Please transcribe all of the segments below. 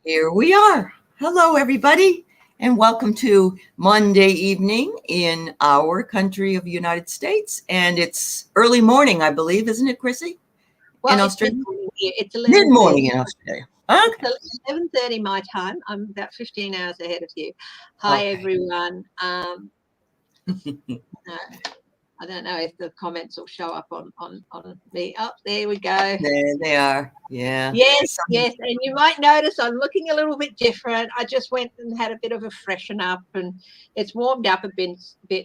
Here we are. Hello, everybody, and welcome to Monday evening in our country of the United States. And it's early morning, I believe, isn't it, Chrissy? In Well, it's Australia? mid-morning here. It's Mid-morning 11:30. in Australia. Okay. It's 11:30 my time. I'm about 15 hours ahead of you. Hi, Okay. everyone. I don't know if the comments will show up on me. Oh, there we go. There they are. Yeah. Yes. And you might notice I'm looking a little bit different. I just went and had a bit of a freshen up, and it's warmed up a bit,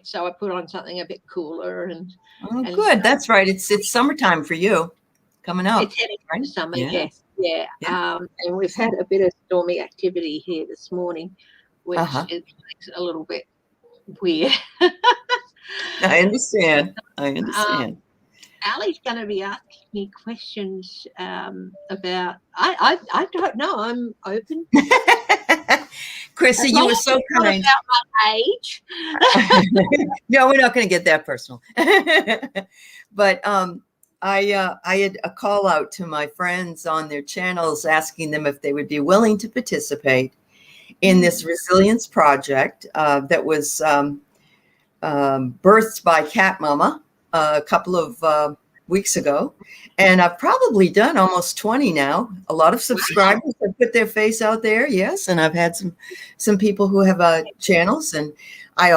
so I put on something a bit cooler. And Good. That's right. It's summertime for you coming up. It's heading Right? to summer, Yeah. yeah. And we've had a bit of stormy activity here this morning, which it makes it a little bit weird. I understand. Ali's going to be asking me questions about. I don't know. I'm open. Chrissy, you were so kind. About my age. No, we're not going to get that personal. But I had a call out to my friends on their channels asking them if they would be willing to participate in this resilience project that was birthed by Cat Mama a couple of weeks ago. And I've probably done almost 20 now. A lot of subscribers have put their face out there. Yes. And I've had some people who have channels, and I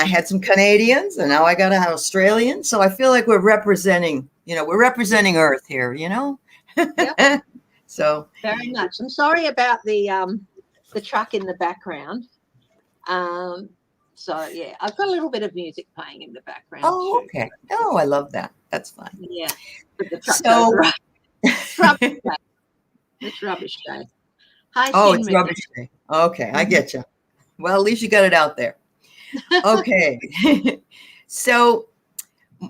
had some Canadians, and now I got an Australian. So I feel like we're representing Earth here, Yep. So very much. I'm sorry about the truck in the background. So yeah, I've got a little bit of music playing in the background. Oh, okay. Oh, I love that. That's fine. Yeah. But the truck so goes right. It's rubbish day. Hi, it's rubbish day. Okay, I get you. Well, at least you got it out there. Okay. So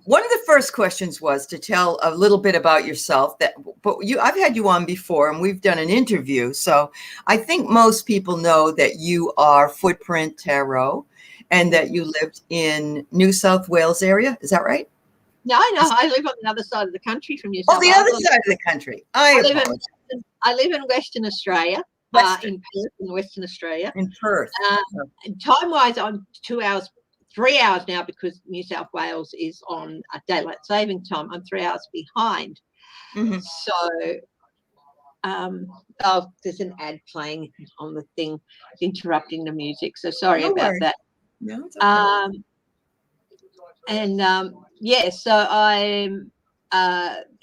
one of the first questions was to tell a little bit about yourself. I've had you on before, and we've done an interview. So I think most people know that you are Footprint Tarot, and that you lived in New South Wales area. Is that right? No, I live on the other side of the country from New South Wales. Oh, the other side of the country. I live in Western Australia, in Perth, in Western Australia. In Perth. Time-wise, I'm 3 hours now, because New South Wales is on a daylight saving time. I'm 3 hours behind. Mm-hmm. So, there's an ad playing on the thing, interrupting the music. So sorry about that. No, it's okay. So I'm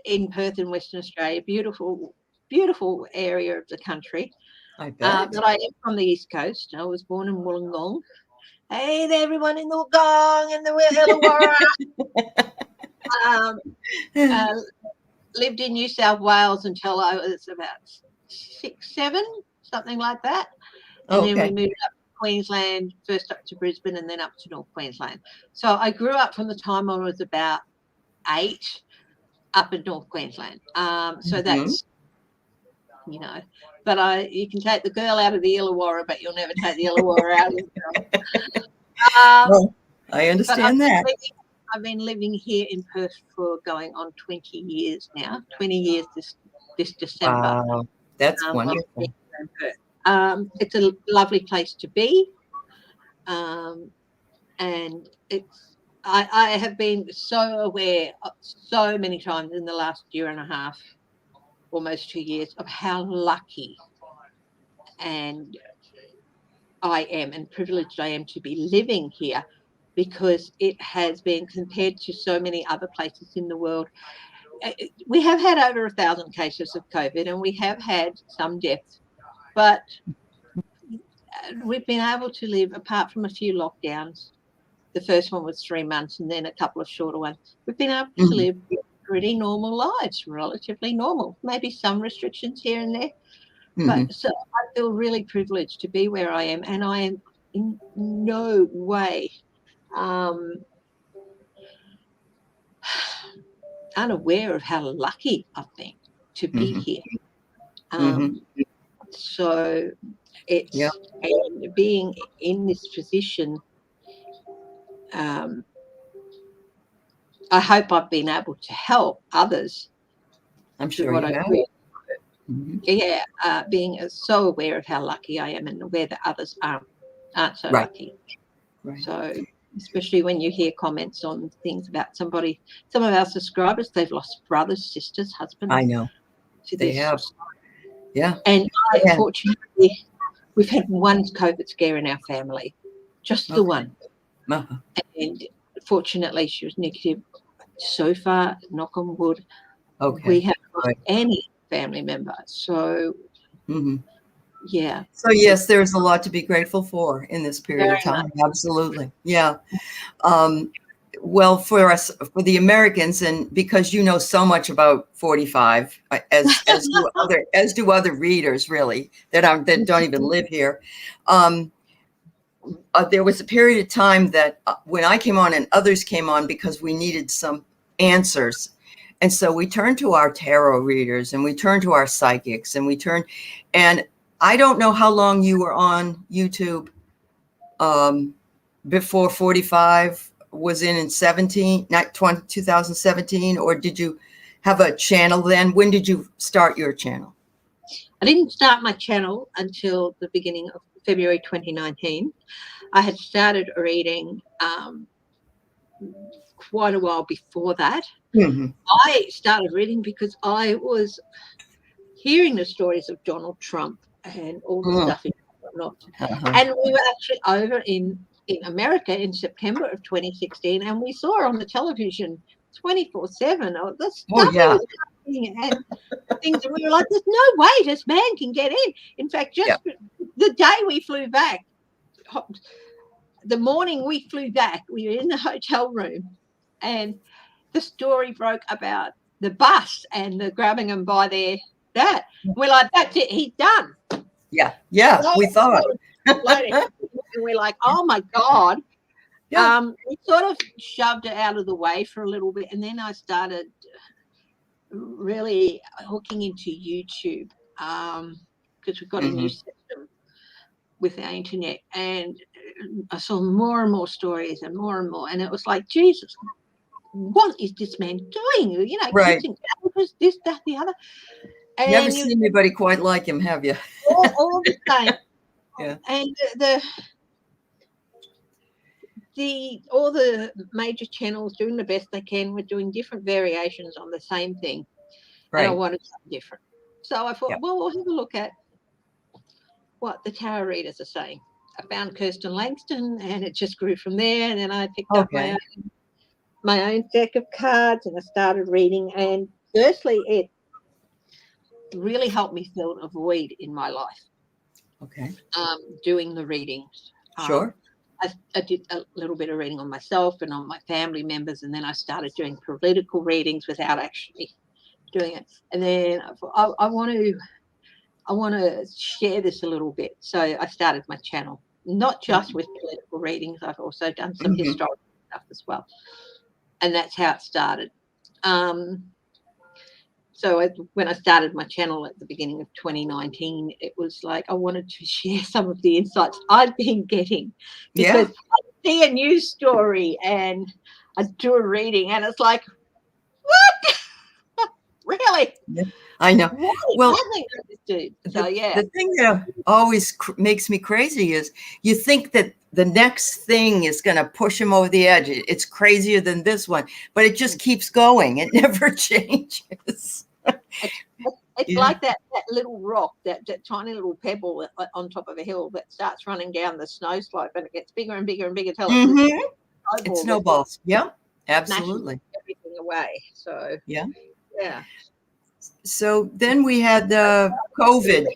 in Perth in Western Australia, beautiful area of the country. I bet. But I am from the East Coast. I was born in Wollongong. Hey there, everyone in the Wollongong and the Illawarra. Lived in New South Wales until I was about 6, 7, something like that. And then we moved up to Queensland, first up to Brisbane and then up to North Queensland. So I grew up from the time I was about 8 up in North Queensland. So that's, but you can take the girl out of the Illawarra, but you'll never take the Illawarra out of the girl. Well, I understand that. I've been living here in Perth for going on 20 years now. 20 years this December. Wow, that's wonderful. It's a lovely place to be, and I have been so aware so many times in the last year and a half, almost 2 years, of how lucky and I am and privileged I am to be living here, because it has been, compared to so many other places in the world. We have had over 1,000 cases of COVID, and we have had some deaths, but we've been able to live, apart from a few lockdowns. The first one was 3 months, and then a couple of shorter ones. We've been able to live pretty normal lives, relatively normal, maybe some restrictions here and there. But so I feel really privileged to be where I am, and I am in no way unaware of how lucky I've been to be here. So it's and being in this position. I hope I've been able to help others. I'm sure you have. Yeah, being so aware of how lucky I am and aware that others aren't so Right. lucky. Right. So especially when you hear comments on things about some of our subscribers, they've lost brothers, sisters, husbands. I know. To They this. have. Yeah. And Yeah. fortunately, we've had one COVID scare in our family, just the one. Uh-huh. And fortunately, she was negative. So far, knock on wood, Okay. we haven't lost any family member. So, yeah. So yes, there's a lot to be grateful for in this period of time. Absolutely. Yeah. Well, for us, for the Americans, and because you know so much about 45, as do other readers, really, that don't even live here. There was a period of time that when I came on and others came on because we needed some answers. And so we turned to our tarot readers and we turned to our psychics and I don't know how long you were on YouTube before 45 was in 17, not 2017, or did you have a channel then? When did you start your channel? I didn't start my channel until the beginning of February 2019. I had started reading quite a while before that. I started reading because I was hearing the stories of Donald Trump and all the stuff and whatnot. And we were actually over in America in September of 2016, and we saw on the television 24/7 the stuff he was doing and things, and we were like, "There's no way this man can get in." In fact, just the day we flew back, the morning we flew back, we were in the hotel room, and the story broke about the bus and the grabbing them by their that. We're like, "That's it, he's done." Yeah, we thought. And we're like, "Oh my God." We sort of shoved it out of the way for a little bit, and then I started really hooking into YouTube because we've got a new system with our internet, and I saw more and more stories and more, and it was like, Jesus, what is this man doing? You know, kissing this, that, the other. And never seen anybody quite like him, have you? all the same. Yeah. And all the major channels doing the best they can. We're doing different variations on the same thing. And I wanted something different. So I thought, well, we'll have a look at what the tarot readers are saying. I found Kirsten Langston, and it just grew from there. And then I picked up my own deck of cards, and I started reading. And firstly, it really helped me fill a void in my life. Doing the readings. Sure. I did a little bit of reading on myself and on my family members, and then I started doing political readings without actually doing it. And then I want to share this a little bit. So I started my channel, not just with political readings. I've also done some historical stuff as well. And that's how it started. So when I started my channel at the beginning of 2019, it was like I wanted to share some of the insights I'd been getting, because I see a news story and I do a reading and it's like, what? Really? Yeah, I know. Well, the thing that always makes me crazy is you think that the next thing is going to push him over the edge. It's crazier than this one, but it just keeps going. It never changes. It's like that little rock, that tiny little pebble on top of a hill that starts running down the snow slope, and it gets bigger and bigger and bigger till it snowballs. Yeah, absolutely. Everything away. So yeah. So then we had COVID.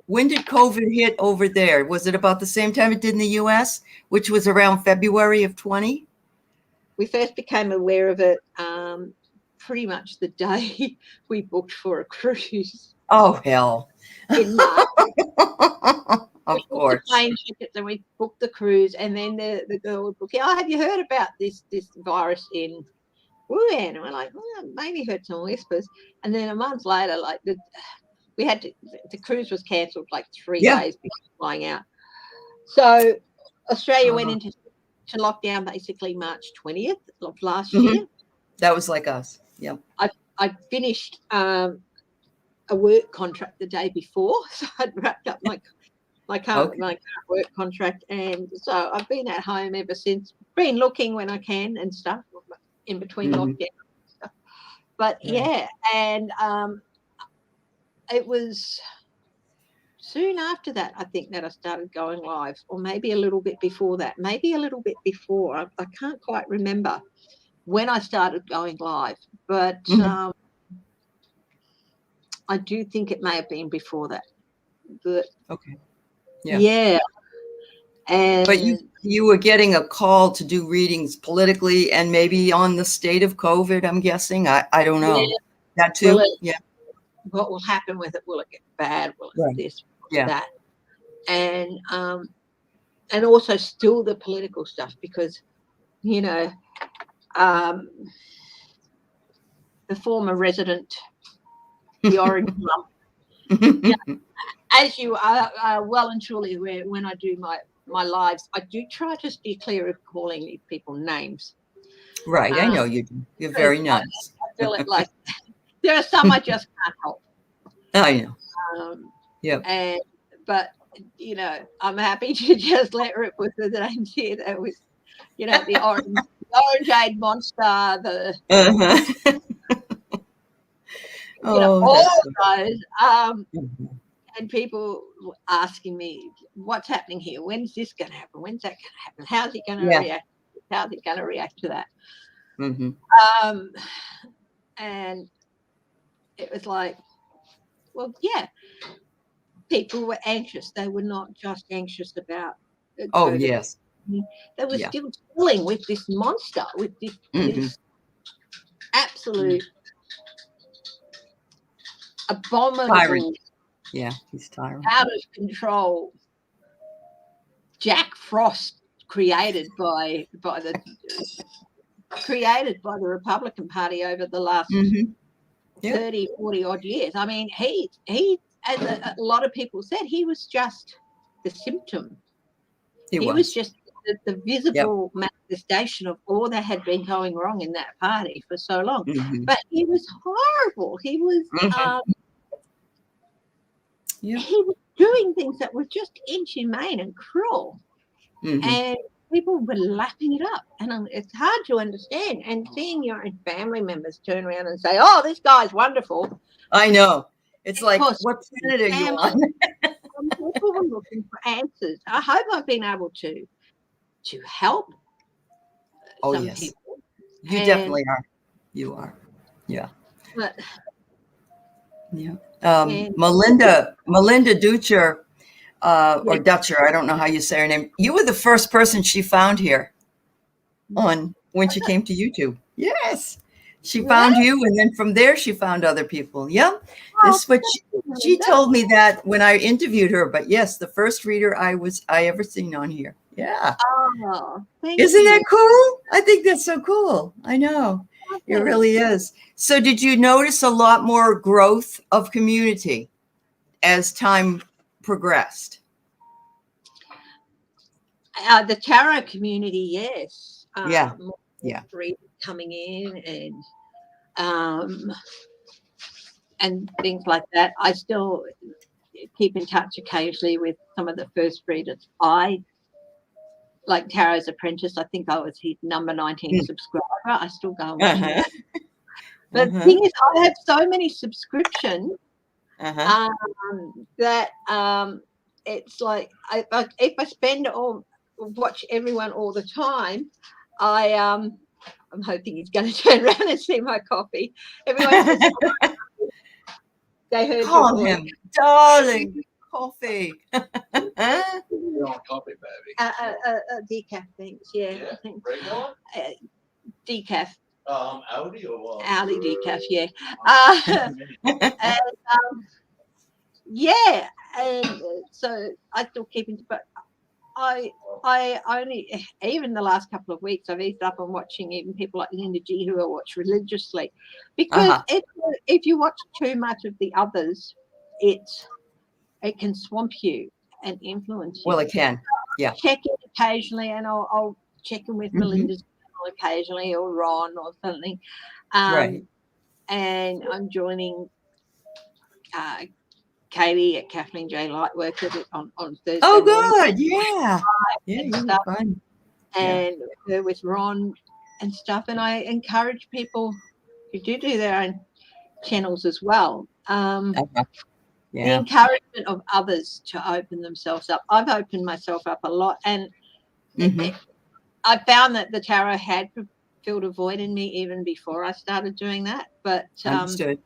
When did COVID hit over there? Was it about the same time it did in the U.S., which was around February of 20? We first became aware of it pretty much the day we booked for a cruise. Oh, hell. In March. Of course. The plane tickets and we booked the cruise, and then the girl would book, have you heard about this virus in Wuhan? And we're like, maybe heard some whispers. And then a month later, like the cruise was cancelled like 3 days before flying out. So Australia went into lockdown basically March 20th of last year. That was like us. Yeah. I finished a work contract the day before, so I'd wrapped up my current work contract, and so I've been at home ever since. Been looking when I can and stuff in between lockdown and stuff. But and it was soon after that, I think, that I started going live, or maybe a little bit before that, maybe a little bit before. I can't quite remember when I started going live, but I do think it may have been before that. But and but you were getting a call to do readings politically and maybe on the state of COVID, I'm guessing. I don't know. That too. What will happen with it? Will it get bad? Will it this? Will it that? And also still the political stuff, because the former resident, the orange lump. As you are well and truly aware, when I do my lives, I do try to steer clear of calling people names. Right, I know you do. You're very nice. I feel it like there are some I just can't help. I know. But I'm happy to just let rip with the names here. That was, the orange-eyed monster, all of those. And people asking me, what's happening here? When's this going to happen? When's that going to happen? How's he going to react? How's he going to react to that? And it was like, well, people were anxious. They were not just anxious about COVID. Yes. They were still dealing with this monster, with this absolute abominable tyrant. He's tyrant. Out of control Jack Frost created by the Republican Party over the last 30, 40 odd years. I mean, he as a lot of people said, he was just the symptom. He was just the visible manifestation of all that had been going wrong in that party for so long. But he was horrible. He was he was doing things that were just inhumane and cruel. And people were lapping it up. And it's hard to understand. And seeing your own family members turn around and say, oh, this guy's wonderful. I know. It's like, what planet are you on? People were looking for answers. I hope I've been able to help some people. You definitely are. You are. But, Melinda Dutcher, or Dutcher, I don't know how you say her name. You were the first person she found here when she came to YouTube. Yes. She found you, and then from there she found other people. This is what she told me that when I interviewed her. But yes, the first reader I ever seen on here. Oh, isn't that cool? I think that's so cool. I know. It really is. So did you notice a lot more growth of community as time progressed? The tarot community, yes. Readers coming in and things like that. I still keep in touch occasionally with some of the first readers. Like Tarot's Apprentice, I think I was his number 19 subscriber. I still go and watch him. But the thing is, I have so many subscriptions that it's like if I spend watch everyone all the time, I'm hoping he's going to turn around and see my coffee. Everyone says, they heard call him, darling. Coffee. You're on coffee, baby. Decaf, thanks. Thanks. Decaf. Audi or what? Audi decaf, and so I still keep in, but I only, even the last couple of weeks, I've eased up on watching even people like Linda G, who I watch religiously, because if you watch too much of the others, it can swamp you and influence you. Well, it can. Check in occasionally, and I'll check in with Melinda's channel occasionally, or Ron or something. And I'm joining Katie at Kathleen J. Lightworker on Thursday Oh, morning. good. Yeah. Yeah, And you stuff. fun. And her with Ron and stuff. And I encourage people who do their own channels as well. Yeah. The encouragement of others to open themselves up. I've opened myself up a lot, and I found that the tarot had filled a void in me even before I started doing that. But Understood.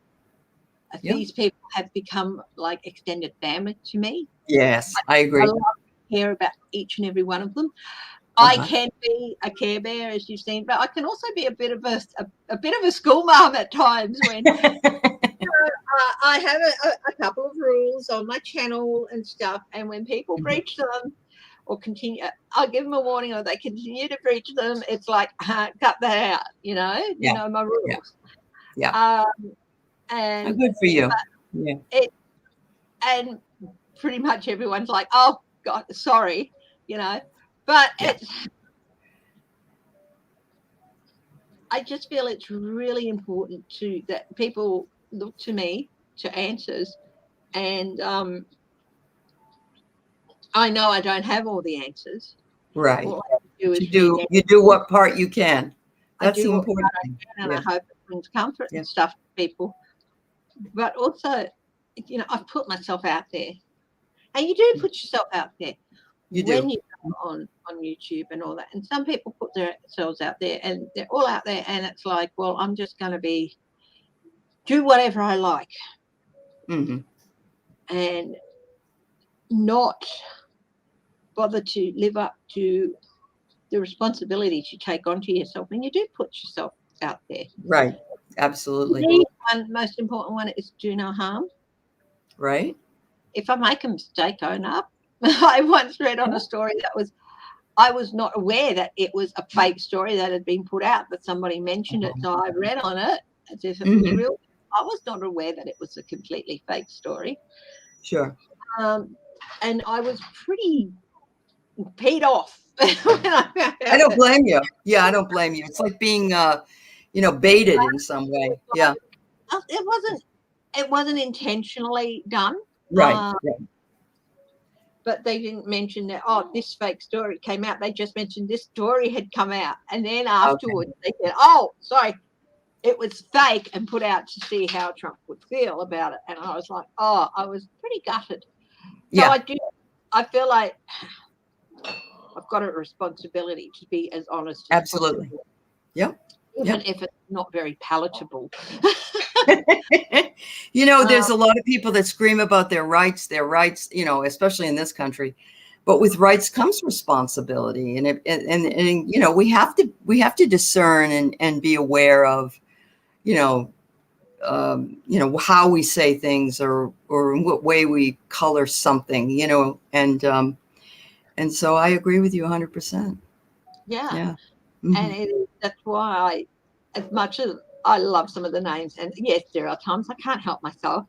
these people have become like extended family to me. Yes, I agree. I love to care about each and every one of them. I can be a Care Bear, as you've seen, but I can also be a bit of a school mom at times when I have a couple of rules on my channel and stuff, and when people breach them or continue, I'll give them a warning, or they continue to breach them. It's like, cut that out, you know my rules. Yeah. And good for you. And pretty much everyone's like, oh God, sorry, but I just feel it's really important that people look to me to answers, and I know I don't have all the answers. Right. All I do is you do what part you can. That's the important thing. And I hope it brings comfort and stuff to people. But also, I've put myself out there, and you do put yourself out there when you go on YouTube and all that. And some people put themselves out there, and they're all out there, and it's like, well, I'm just going to do whatever I like, and not bother to live up to the responsibility to take onto yourself. And you do put yourself out there. Right. Absolutely. The most important one is do no harm. Right. If I make a mistake, own up. I once read on a story I was not aware that it was a fake story that had been put out, but somebody mentioned it. So I read on it as if it was real. I was not aware that it was a completely fake story. Sure. And I was pretty paid off. When I don't blame you. Yeah, I don't blame you. It's like being, baited in some way. Yeah. It wasn't intentionally done. Right. But they didn't mention that, this fake story came out. They just mentioned this story had come out. And then afterwards they said, sorry, it was fake, and put out to see how Trump would feel about it. And I was like, I was pretty gutted. So I feel like I've got a responsibility to be as honest as absolutely possible. Yep. Even if it's not very palatable. There's a lot of people that scream about their rights, especially in this country. But with rights comes responsibility, and we have to discern and be aware of, how we say things or in what way we color something, and so I agree with you 100%. Yeah. And that's why as much as I love some of the names, and yes, there are times I can't help myself.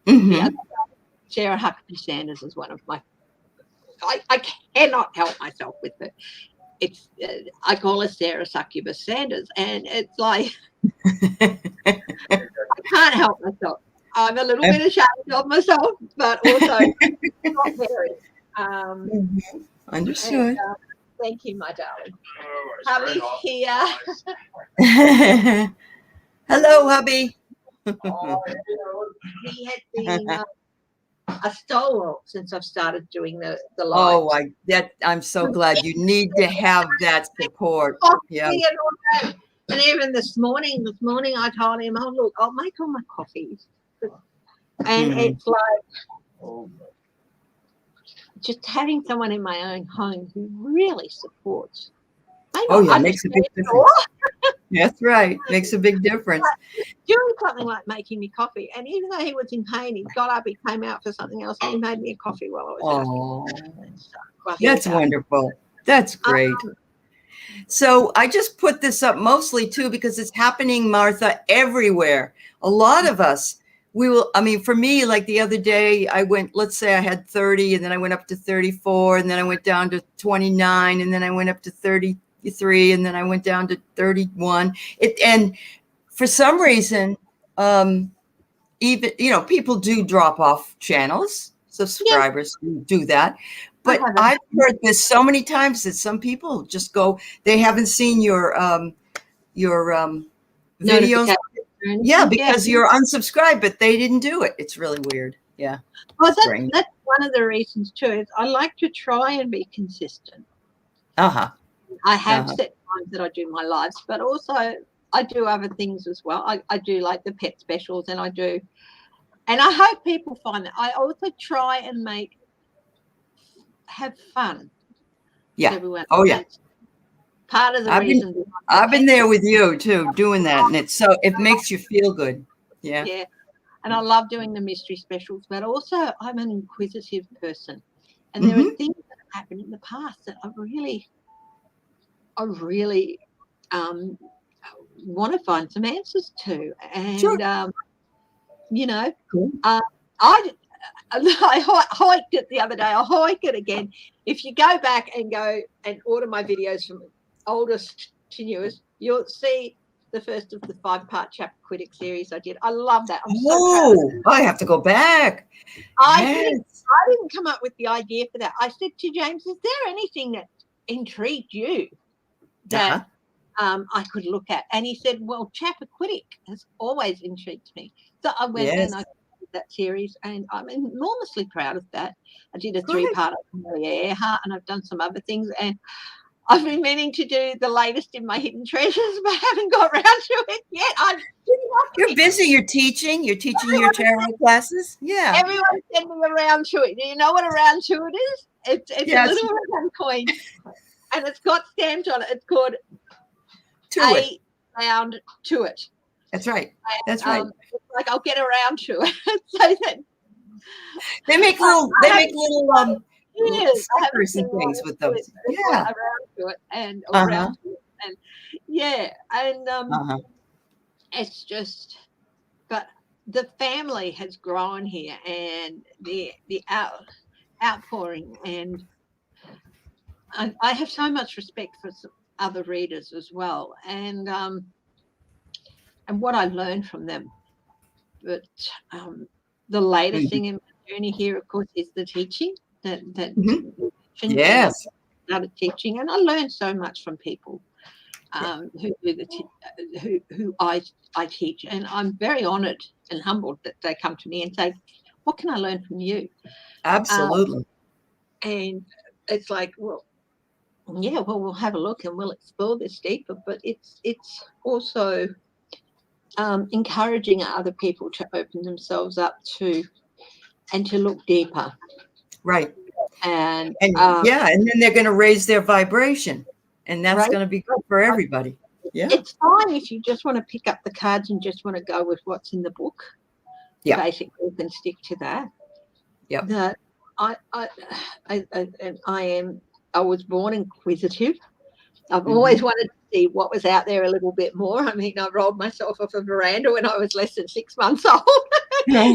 Sarah Huckabee Sanders is one of my, I cannot help myself with it. It's I call her Sarah Succubus Sanders, and it's like I can't help myself. I'm a little bit ashamed of myself, but also not very. Understood. And, thank you, my darling. Hubby's here. Hello, hubby. He has been a stalwart since I've started doing the lives. I'm so glad. You need to have that support. Yeah. And even this morning I told him, look, I'll make all my coffees. And it's like just having someone in my own home who really supports. Makes a big difference. That's right. Makes a big difference. Doing something like making me coffee, and even though he was in pain, he got up, he came out for something else, and he made me a coffee while I was out. That's wonderful. That's great. So I just put this up mostly too because it's happening, Martha, everywhere. A lot of us, for me, like the other day, I went, let's say I had 30, and then I went up to 34, and then I went down to 29, and then I went up to 33, and then I went down to 31. And for some reason, even, people do drop off channels. Subscribers do that. But I've heard this so many times that some people just go, they haven't seen your videos. Yeah, because you're unsubscribed, but they didn't do it. It's really weird. Yeah. Well, that's one of the reasons too. Is I like to try and be consistent. I have set times that I do my lives, but also I do other things as well. I do like the pet specials, and I hope people find that. I also try and have fun. Yeah. Everyone. Oh yeah. Part of the reason I've been there with you too, doing that, and it makes you feel good. Yeah. Yeah. And I love doing the mystery specials, but also I'm an inquisitive person, and there are things that have happened in the past that I really want to find some answers to. And cool. I hiked it the other day. I'll hike it again. If you go back and order my videos from oldest to newest, you'll see the first of the 5-part chapter critic series I did. I love that. I'm so proud of it. I have to go back. I didn't come up with the idea for that. I said to James, is there anything that intrigued you that I could look at? And he said, well, Chappaquiddick has always intrigued me. So I went and I did that series, and I'm enormously proud of that. I did a 3-part on Amelia Earhart, and I've done some other things, and I've been meaning to do the latest in my hidden treasures, but haven't got around to it yet. You're busy. You're teaching your tarot classes. Yeah. Everyone send me around to it. Do you know what a round to it is? It's a little round coin, and it's got stamped on it. It's called a round to it. That's right. That's right. It's like I'll get around to it. So that they make little stickers and things with those. Yeah. Around to it and around to it. And it's just, but the family has grown here, and the outpouring, and I have so much respect for some other readers as well, and what I learned from them. But the latest thing in my journey here, of course, is the teaching. Yes. Started teaching, and I learned so much from people who I teach, and I'm very honoured and humbled that they come to me and say, "What can I learn from you?" Absolutely. And it's like, well, we'll have a look and we'll explore this deeper. But it's also encouraging other people to open themselves up to look deeper. Right. And then they're going to raise their vibration, and that's going to be good for everybody. Yeah. It's fine if you just want to pick up the cards and just want to go with what's in the book. Yeah. Basically, you can stick to that. Yeah. That I was born inquisitive. I've always wanted to see what was out there a little bit more. I mean, I rolled myself off a veranda when I was less than 6 months old. I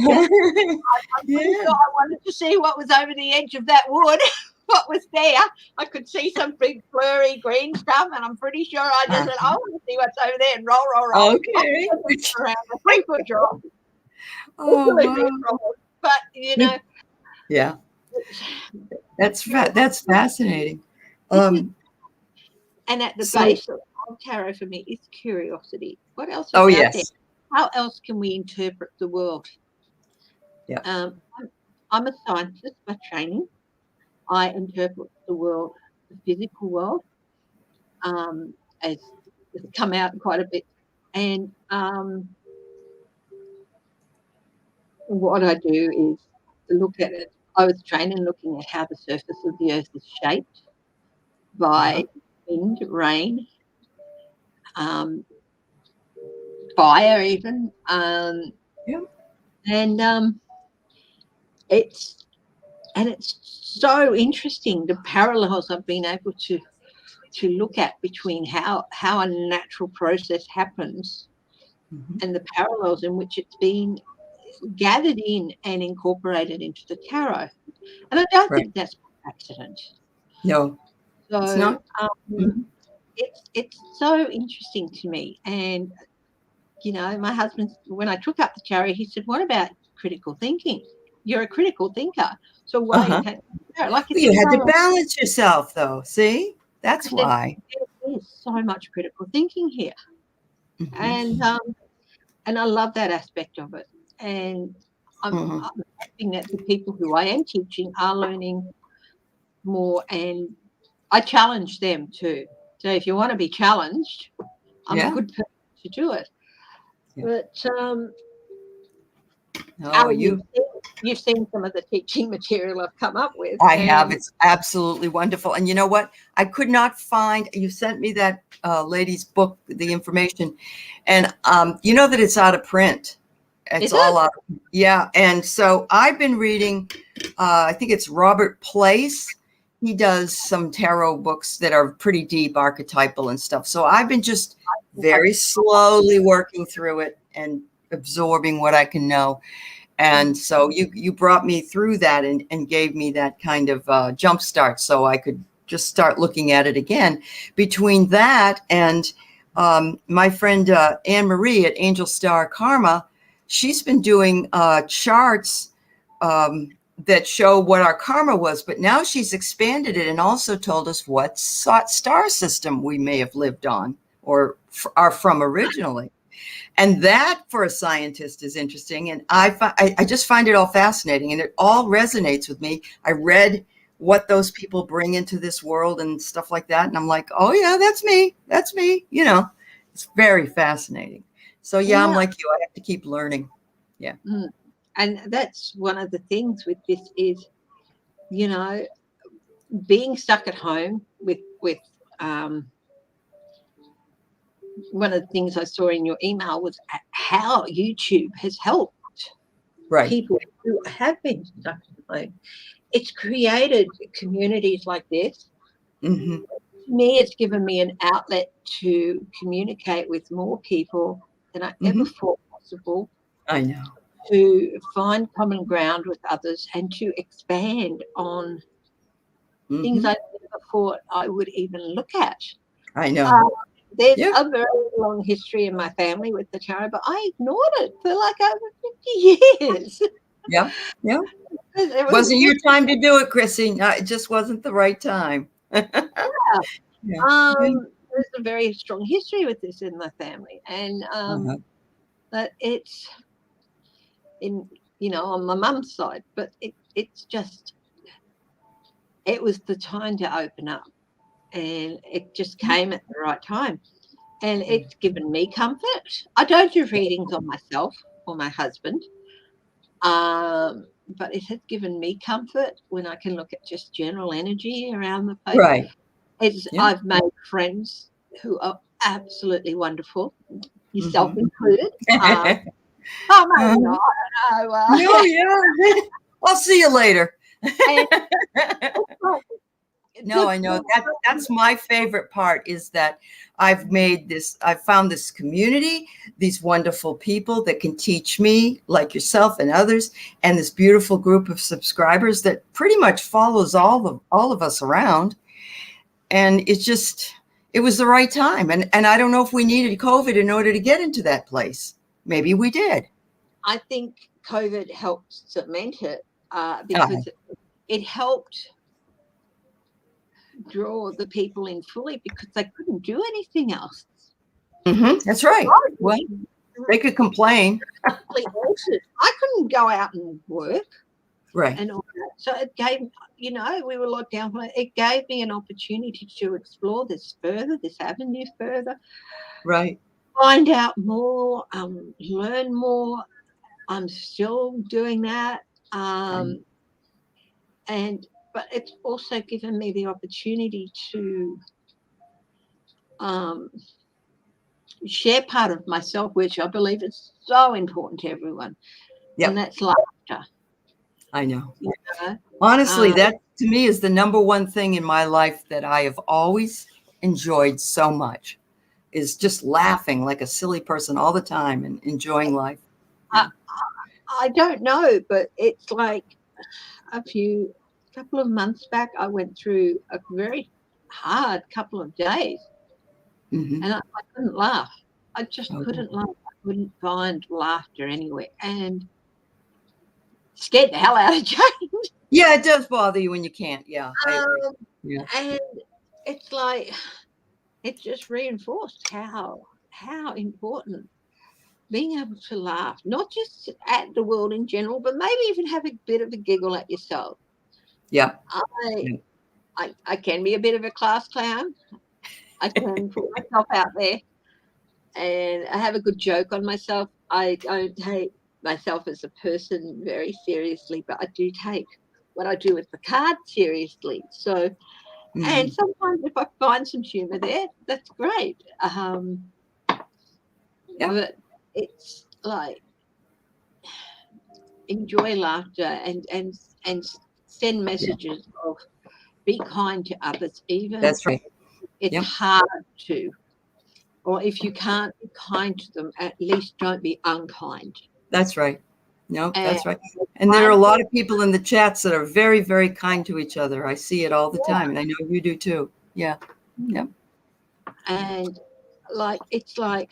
wanted to see what was over the edge of that wood, what was there. I could see some big blurry green stuff, and I'm pretty sure I just said, I want to see what's over there, and roll. Okay. Around a 3-foot drop. Oh, wow. But, Yeah. That's fascinating. And at the base of tarot for me is curiosity. What else is out there? How else can we interpret the world? Yeah. I'm a scientist by training. I interpret the world, the physical world, as it's come out quite a bit. And what I do is look at it. I was trained in looking at how the surface of the earth is shaped by wind, rain, fire, even, and it's so interesting, the parallels I've been able to look at between how a natural process happens and the parallels in which it's been gathered in and incorporated into the tarot. And I don't think that's an accident. No, so it's not. it's so interesting to me, and my husband, when I took up the tarot, he said, "What about critical thinking? You're a critical thinker, so why are you taking tarot?" Like, Well, you had to balance yourself, though. See, that's I said, why. "There's so much critical thinking here," Mhm. and I love that aspect of it. And I'm Mhm. hoping that the people who I am teaching are learning more, and I challenge them too. So if you want to be challenged, I'm a Yeah. good person to do it. Yeah. But Oh, you've seen some of the teaching material I've come up with. I have. And It's absolutely wonderful. And you know what? I could not find, you sent me that lady's book, the information, and you know that it's out of print. It's is all it? out. Yeah. And so I've been reading, I think it's Robert Place. He does some tarot books that are pretty deep, archetypal and stuff. So I've been just very slowly working through it and absorbing what I can know. And so you brought me through that and gave me that kind of jump start so I could just start looking at it again. Between that and my friend Anne Marie at Angel Star Karma, she's been doing charts that show what our karma was, but now she's expanded it and also told us what star system we may have lived on or are from originally. And that for a scientist is interesting. And I just find it all fascinating and it all resonates with me. I read what those people bring into this world and stuff like that. And I'm like, oh yeah, that's me. That's me. It's very fascinating. So yeah, I'm like you, I have to keep learning. Yeah. And that's one of the things with this is, being stuck at home with one of the things I saw in your email was how YouTube has helped people who have been stuck at home. It's created communities like this. Mm-hmm. To me, it's given me an outlet to communicate with more people than I ever thought possible. I know. To find common ground with others and to expand on things I never thought I would even look at. I know. There's a very long history in my family with the tarot, but I ignored it for like over 50 years. Yeah. Yeah. It wasn't your time to do it, Chrissy. No, it just wasn't the right time. There's a very strong history with this in my family, and but it's on my mum's side, but it's just, it was the time to open up, and it just came at the right time, and it's given me comfort. I don't do readings on myself or my husband, but it has given me comfort when I can look at just general energy around the place. Right. I've made friends who are absolutely wonderful, yourself included. Oh, maybe not. I don't know. No, yeah. I'll see you later. No, I know that's my favorite part is that I've found this community, these wonderful people that can teach me like yourself and others, and this beautiful group of subscribers that pretty much follows all of us around. And it was the right time. And I don't know if we needed COVID in order to get into that place. Maybe we did. I think COVID helped cement it because it helped draw the people in fully because they couldn't do anything else. That's right. Well, they could complain. I couldn't go out and work. Right. And all that. So it gave, we were locked down. It gave me an opportunity to explore this avenue further. Right. Find out more, learn more. I'm still doing that. But it's also given me the opportunity to share part of myself, which I believe is so important to everyone. And that's laughter. I know. Honestly, that to me is the number one thing in my life that I have always enjoyed so much is just laughing like a silly person all the time and enjoying life. I don't know, but it's like a couple of months back, I went through a very hard couple of days and I couldn't laugh. I just couldn't laugh. couldn't find laughter anywhere, and scared the hell out of Jane. Yeah, it does bother you when you can't. Yeah, I agree. Yeah. And it's like it just reinforced how important being able to laugh, not just at the world in general, but maybe even have a bit of a giggle at yourself. Yeah. I can be a bit of a class clown. I can put myself out there, and I have a good joke on myself. I don't take myself as a person very seriously, but I do take what I do with the card seriously. So, and sometimes if I find some humor there, that's great. But it's like enjoy laughter and send messages of be kind to others, even That's right. it's hard to, or if you can't be kind to them, at least don't be unkind. That's right. No, that's right. And there are a lot of people in the chats that are very, very kind to each other. I see it all the time, and I know you do too. Yeah. Yeah. And like, it's like,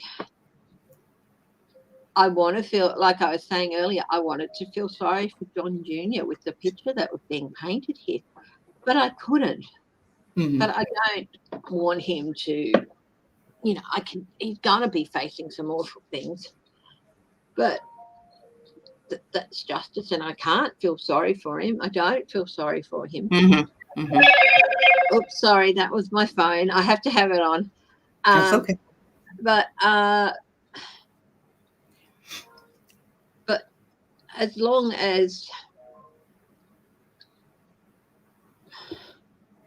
I want to feel, like I was saying earlier, I wanted to feel sorry for John Jr. with the picture that was being painted here, but I couldn't. But I don't want him to, he's going to be facing some awful things, but that's justice, and I can't feel sorry for him. I don't feel sorry for him. Oops, sorry, that was my phone. I have to have it on. That's okay. But as long as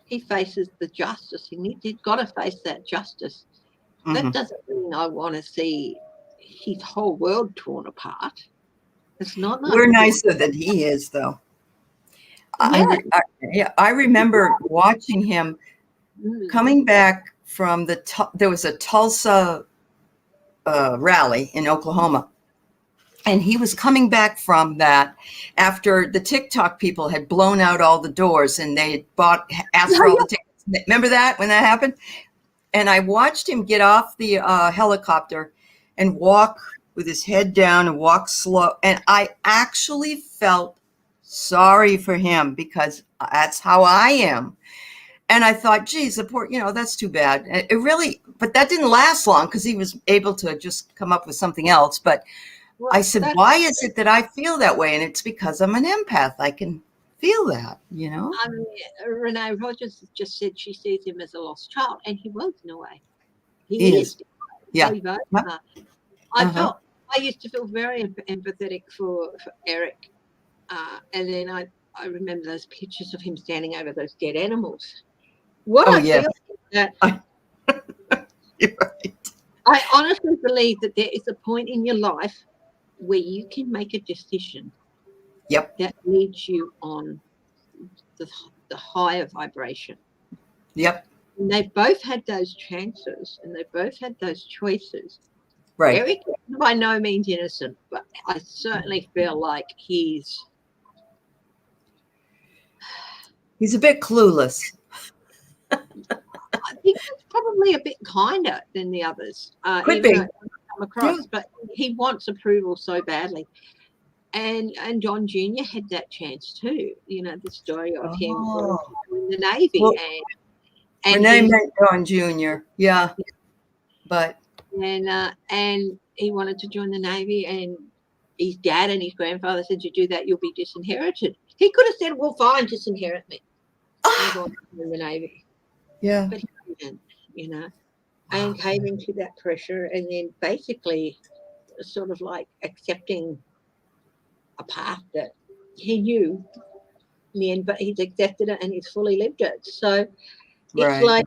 he faces the justice, he's got to face that justice. That doesn't mean I want to see his whole world torn apart. It's not. We're nicer than he is, though. I remember watching him coming back from there was a Tulsa rally in Oklahoma. And he was coming back from that after the TikTok people had blown out all the doors and they had asked for all the tickets. Remember that when that happened? And I watched him get off the helicopter and walk with his head down and walk slow. And I actually felt sorry for him because that's how I am. And I thought, geez, the poor, that's too bad. It really, but that didn't last long because he was able to just come up with something else. But I said, why is it that I feel that way? And it's because I'm an empath. I can feel that, I mean, Renee Rogers just said she sees him as a lost child, and he was in a way. He is. Yeah. I used to feel very empathetic for Eric. And then I remember those pictures of him standing over those dead animals. What I feel is that you're right. I honestly believe that there is a point in your life where you can make a decision that leads you on the higher vibration. Yep. And they both had those chances and they both had those choices. Right. Eric is by no means innocent, but I certainly feel like he's a bit clueless. I think he's probably a bit kinder than the others. Could be. Come across, but he wants approval so badly. And John Jr. had that chance too. The story of him in the Navy. Well, and Renee met John Jr. Yeah. But and he wanted to join the Navy, and his dad and his grandfather said, "You do that, you'll be disinherited." He could have said, "Well, fine, disinherit me." I'm going to join the Navy. Yeah. But he didn't, and came into that pressure, and then basically sort of like accepting a path that he knew in the end, but he's accepted it and he's fully lived it. So it's like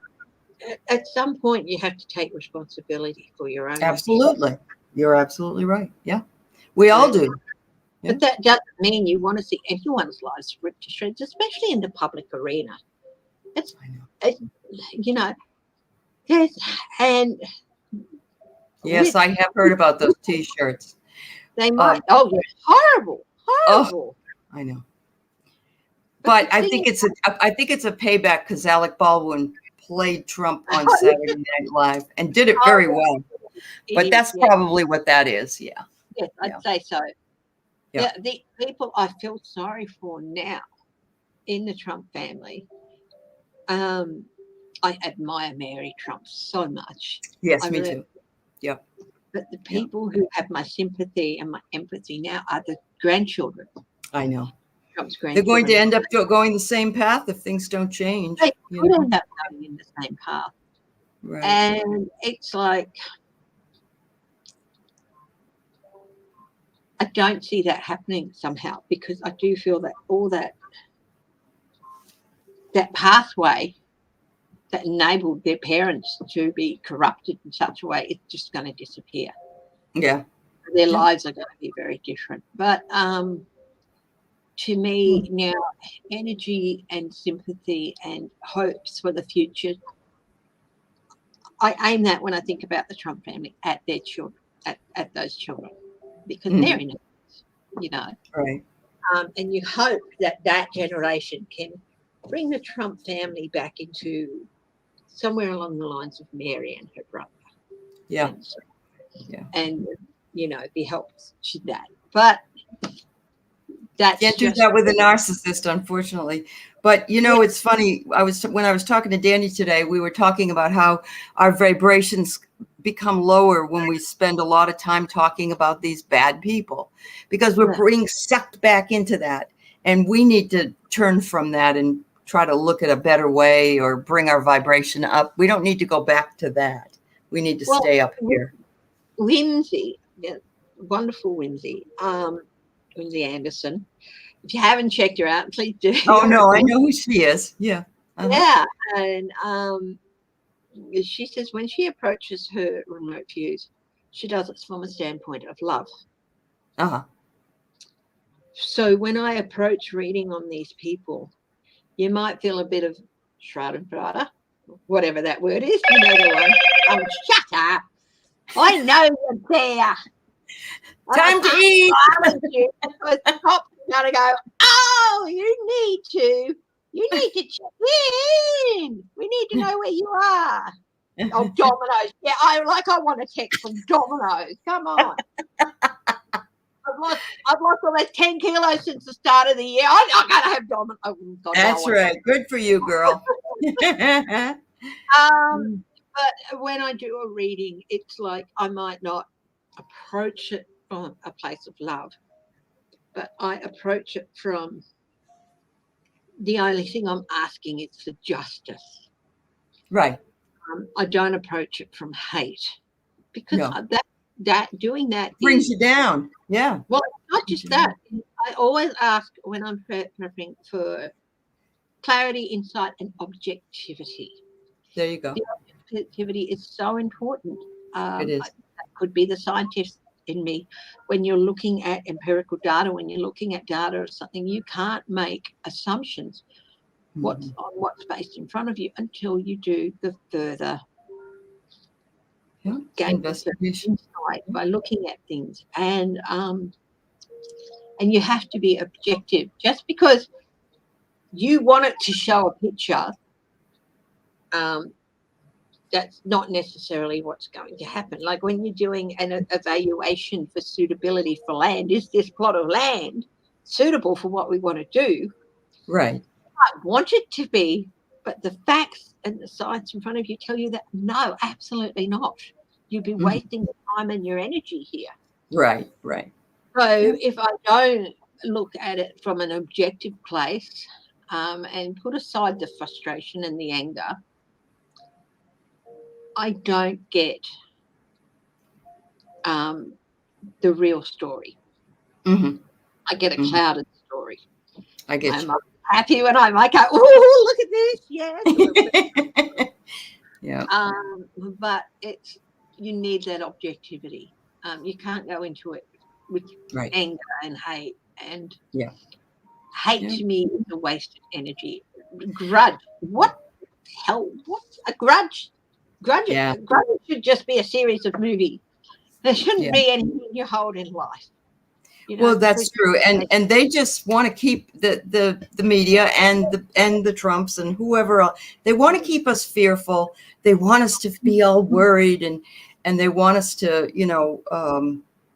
at some point you have to take responsibility for your own. Absolutely. Life. You're absolutely right. Yeah. We all do. Yeah. But that doesn't mean you want to see everyone's lives ripped to shreds, especially in the public arena. Yes, I have heard about those T-shirts. They might. They're horrible. Oh, I know. But I think it's a payback because Alec Baldwin played Trump on Saturday Night Live and did it very well. But that's probably what that is. Yeah. Yes, I'd say so. Yeah. The people I feel sorry for now in the Trump family, I admire Mary Trump so much. Yes, me too. Yeah. But the people who have my sympathy and my empathy now are the grandchildren. I know. Trump's They're grandchildren. going to end up going the same path if things don't change. They could end up going in the same path. Right. And it's like, I don't see that happening somehow, because I do feel that all that pathway that enabled their parents to be corrupted in such a way, it's just going to disappear. Yeah. Their lives are going to be very different. But to me now, energy and sympathy and hopes for the future, I aim that when I think about the Trump family at their children, at those children, because they're in it, you know. Right. And you hope that that generation can bring the Trump family back into somewhere along the lines of Mary and her brother. Yeah. And you know, be helped to that. But that's can't do that with a narcissist, unfortunately. But you know, it's funny. When I was talking to Danny today, we were talking about how our vibrations become lower when we spend a lot of time talking about these bad people, because we're being sucked back into that, and we need to turn from that and try to look at a better way or bring our vibration up. We don't need to go back to that. We need to stay up here. Lindsay, wonderful Lindsay, Lindsay Anderson. If you haven't checked her out, please do. Oh no, I know who she is. Yeah. Yeah, and she says when she approaches her remote views, she does it from a standpoint of love. So when I approach reading on these people, you might feel a bit of Schadenfreude, whatever that word is. You know the one. Oh, shut up! I know you're there. Time to eat. Stop. Gotta go. Oh, you need to check in. We need to know where you are. Oh, Domino's. Yeah, I want a text from Domino's. Come on. I've lost almost 10 kilos since the start of the year. I gotta have Domino's. Oh, God, that's right. Good for you, girl. But when I do a reading, it's like I might not approach it from a place of love, but I approach it from the only thing I'm asking is for justice. Right. I don't approach it from hate, because that doing that brings you down. Yeah. Well, it's not just that. I always ask when I'm prepping for clarity, insight, and objectivity. There you go. The objectivity is so important. It is. That could be the scientist in me. When you're looking at empirical data, when you're looking at data or something, you can't make assumptions what's based in front of you until you do the further investigation insight by looking at things. And you have to be objective. Just because you want it to show a picture, that's not necessarily what's going to happen. Like when you're doing an evaluation for suitability for land, is this plot of land suitable for what we want to do? Right. I want it to be, but the facts and the science in front of you tell you that no, absolutely not. You'd be wasting your time and your energy here. Right. So if I don't look at it from an objective place and put aside the frustration and the anger, I don't get the real story. I get a clouded story. I get you. I'm happy when I might go, oh, look at this. Yes. Yeah. But you need that objectivity. You can't go into it with anger and hate. And hate to me is a wasted energy. Grudge. What the hell? What's a grudge? Grudge should just be a series of movies. There shouldn't be anything you hold in life. You know, well, that's true, and they just want to keep the media and the Trumps and whoever else. They want to keep us fearful. They want us to be all worried, and they want us to,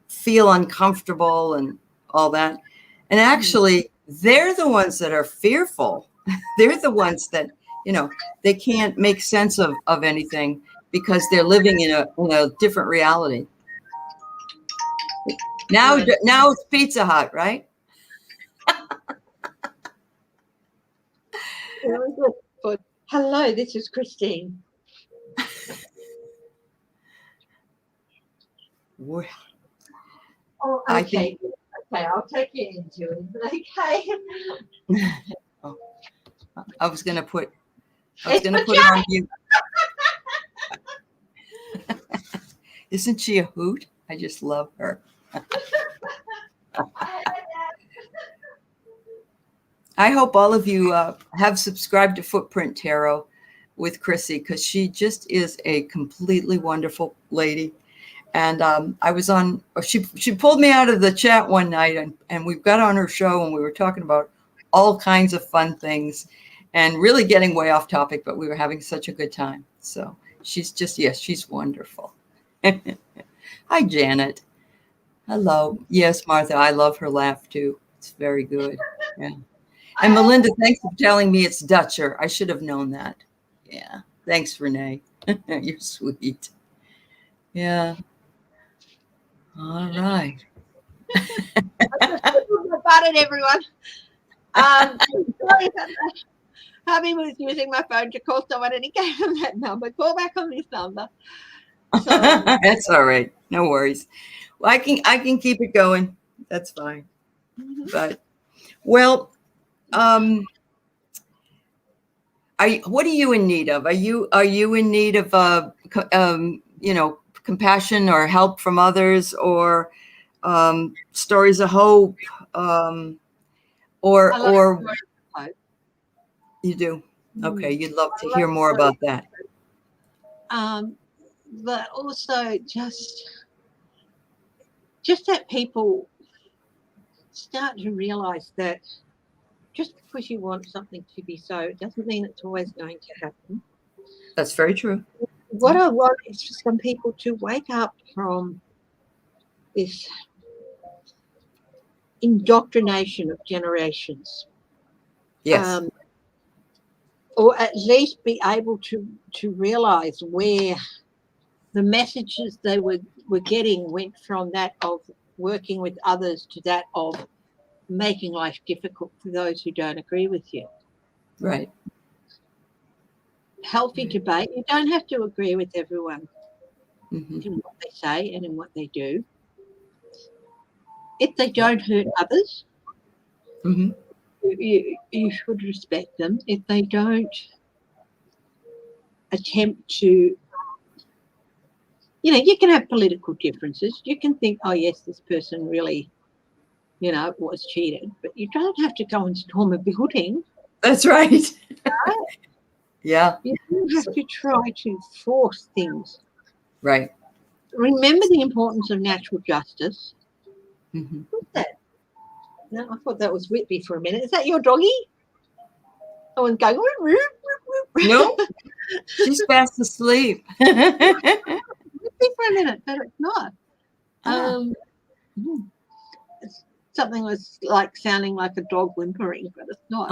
feel uncomfortable and all that. And actually, they're the ones that are fearful. They're the ones that, they can't make sense of anything because they're living in a different reality. Now it's Pizza Hut, right? Very good. But hello, this is Christine. Well, Oh, okay. Okay, I'll take you into it. Okay. I was gonna put it on mute. Isn't she a hoot? I just love her. I hope all of you have subscribed to Footprint Tarot with Chrissy, because she just is a completely wonderful lady. And I was on, she pulled me out of the chat one night, and we got on her show, and we were talking about all kinds of fun things and really getting way off topic, but we were having such a good time. So she's just, yes, she's wonderful. Hi, Janet. Hello. Yes, Martha, I love her laugh too. It's very good. Yeah. And Melinda, thanks for telling me it's Dutcher. I should have known that. Yeah. Thanks, Renee. You're sweet. Yeah. All right. About it, everyone. Sorry about that. Hubby was using my phone to call someone, and he gave him that number. Call back on this number. So, that's all right. No worries. Well, I can keep it going. That's fine. But well, what are you in need of? Are you in need of compassion or help from others, or stories of hope, or you do? Okay, you'd love to hear more about that. But also just that people start to realize that just because you want something to be so, it doesn't mean it's always going to happen. That's very true. What I want is for some people to wake up from this indoctrination of generations. Yes. Or at least be able to realize where the messages they were getting went from that of working with others to that of making life difficult for those who don't agree with you. Right. Healthy debate. You don't have to agree with everyone in what they say and in what they do. If they don't hurt others, you should respect them. If they don't attempt to, you can have political differences. You can think, oh yes, this person really, was cheated, but you don't have to go and storm a building. That's right. Right? Yeah. You don't have to try to force things. Right. Remember the importance of natural justice. What's that? No, I thought that was Whitby for a minute. Is that your doggy? Someone's going. No, she's fast asleep. Whitby for a minute, but it's not. Something was like sounding like a dog whimpering, but it's not.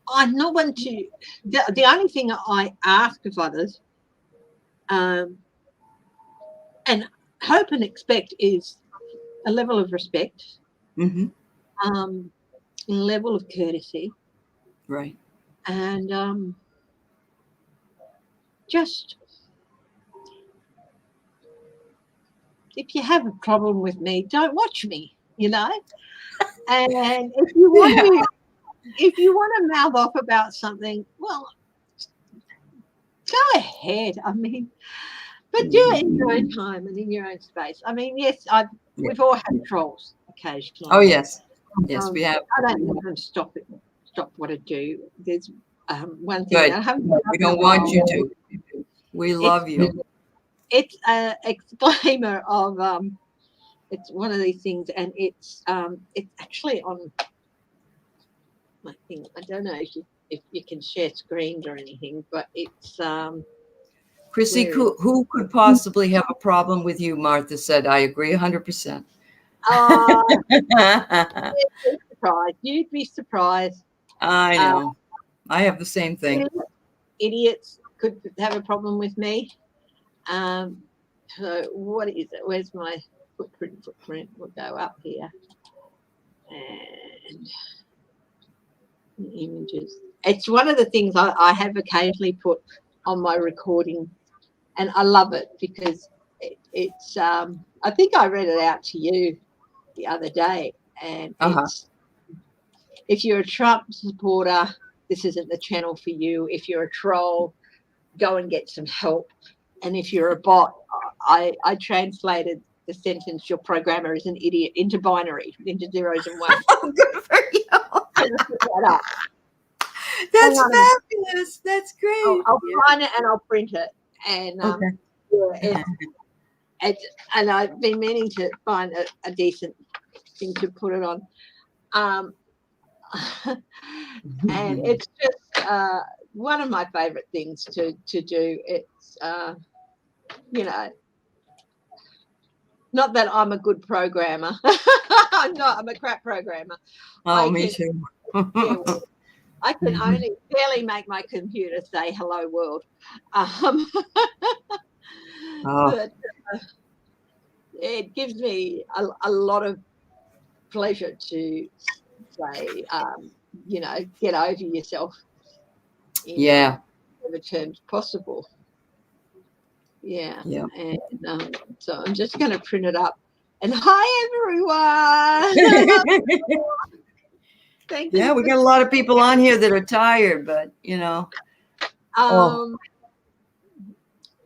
I'm not one to. The only thing I ask of others, and hope and expect, is a level of respect, a level of courtesy, right, and just if you have a problem with me, don't watch me, And if you want to. If you want to mouth off about something, well, go ahead. I mean, but do it in your own time and in your own space. I mean, yes, we've all had trolls occasionally. Oh yes, yes, we have. I don't let them stop what I do. There's one thing. We don't want you to. We love you. It's an exclaimer of it's one of these things, and it's actually on my thing. I don't know. if you can share screens or anything, but it's Chrissy, who could possibly have a problem with you? Martha said, I agree 100%. You'd be surprised. I know. I have the same thing. Idiots could have a problem with me. So what is it? Where's my footprint? We'll go up here. And images. It's one of the things I have occasionally put on my recording, and I love it because it's I think I read it out to you the other day, and it's, if you're a Trump supporter, this isn't the channel for you. If you're a troll, go and get some help. And if you're a bot, I translated the sentence, your programmer is an idiot, into binary, into zeros and ones. Oh, good for you. That's fabulous. That's great. I'll find it and I'll print it. And and I've been meaning to find a decent thing to put it on. And it's just one of my favorite things to do. It's not that I'm a good programmer. I'm not. I'm a crap programmer. Oh, me too. I can only barely make my computer say hello world. But it gives me a lot of pleasure to say, get over yourself in whatever terms possible. Yeah. And so I'm just going to print it up. And hi, everyone. Thank you. Yeah, we got a lot of people on here that are tired, but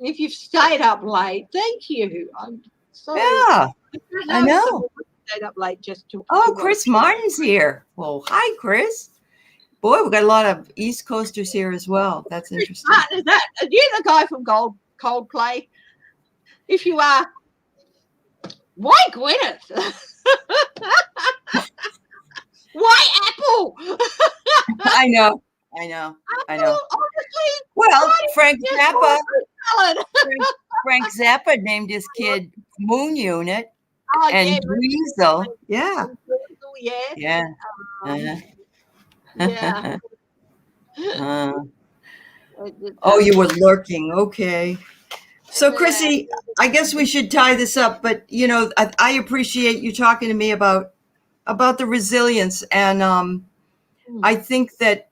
if you've stayed up late, thank you. I'm sorry. Yeah, I know. Stayed up late just to. Chris Martin's here. Well, hi, Chris. Boy, we got a lot of East Coasters here as well. That's interesting. Is you the guy from Coldplay? If you are, why Gwyneth? Why Apple? I know. Honestly, well, Frank Zappa named his kid Moon Unit and Weasel. Yeah. Yeah. Oh, you were lurking. Okay. So, Chrissy, I guess we should tie this up. But, I appreciate you talking to me about the resilience. And I think that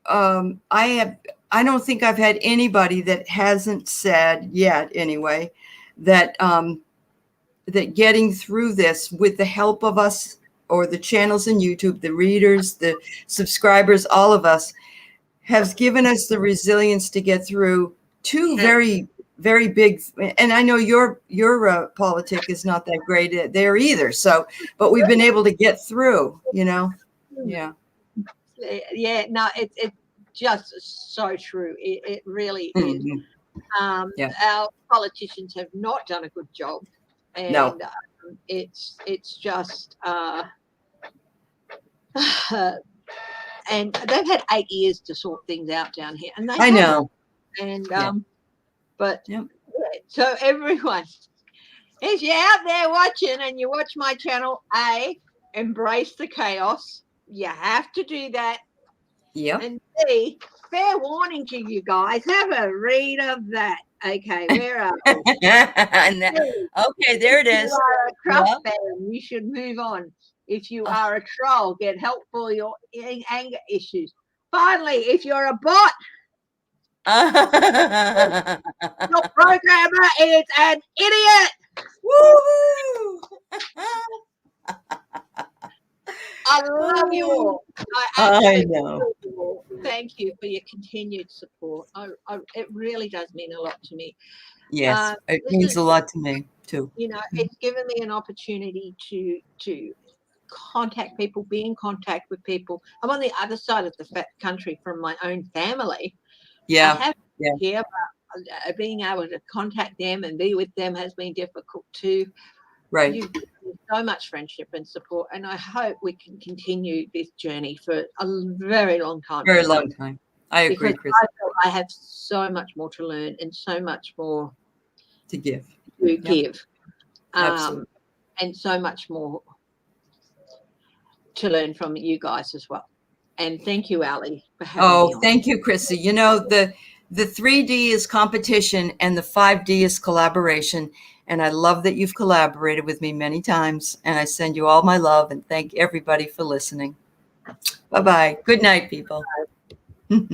I don't think I've had anybody that hasn't said yet, anyway, that that getting through this with the help of us, or the channels in YouTube, the readers, the subscribers, all of us, has given us the resilience to get through two very, very big. And I know your politic is not that great there either. So, but we've been able to get through. Yeah. Yeah. No, it's just so true. It really is. Our politicians have not done a good job, and it's just. And they've had 8 years to sort things out down here, and I know. And so everyone, if you're out there watching and you watch my channel, embrace the chaos. You have to do that. Yeah. And B, fair warning to you guys, have a read of that. Okay, where are we? Okay, there it is. If you are a Trump fan, you should move on. If you are a troll, get help for your anger issues. Finally, if you're a bot, your programmer is an idiot. Woo-hoo! I love you all. I know. Thank you for your continued support. It really does mean a lot to me. Yes, it means a lot to me too. It's given me an opportunity to contact people, be in contact with people. I'm on the other side of the country from my own family. I have here, but being able to contact them and be with them has been difficult too. Right. You've given me so much friendship and support, and I hope we can continue this journey for a very long time. Very long time. I agree, Because Chris. I feel I have so much more to learn and so much more To give. to give. Absolutely. And so much more to learn from you guys as well. And thank you, Ali, for having me on. Thank you, Chrissy. You know, the 3D is competition and the 5D is collaboration. And I love that you've collaborated with me many times. And I send you all my love and thank everybody for listening. Bye-bye. Good night, people.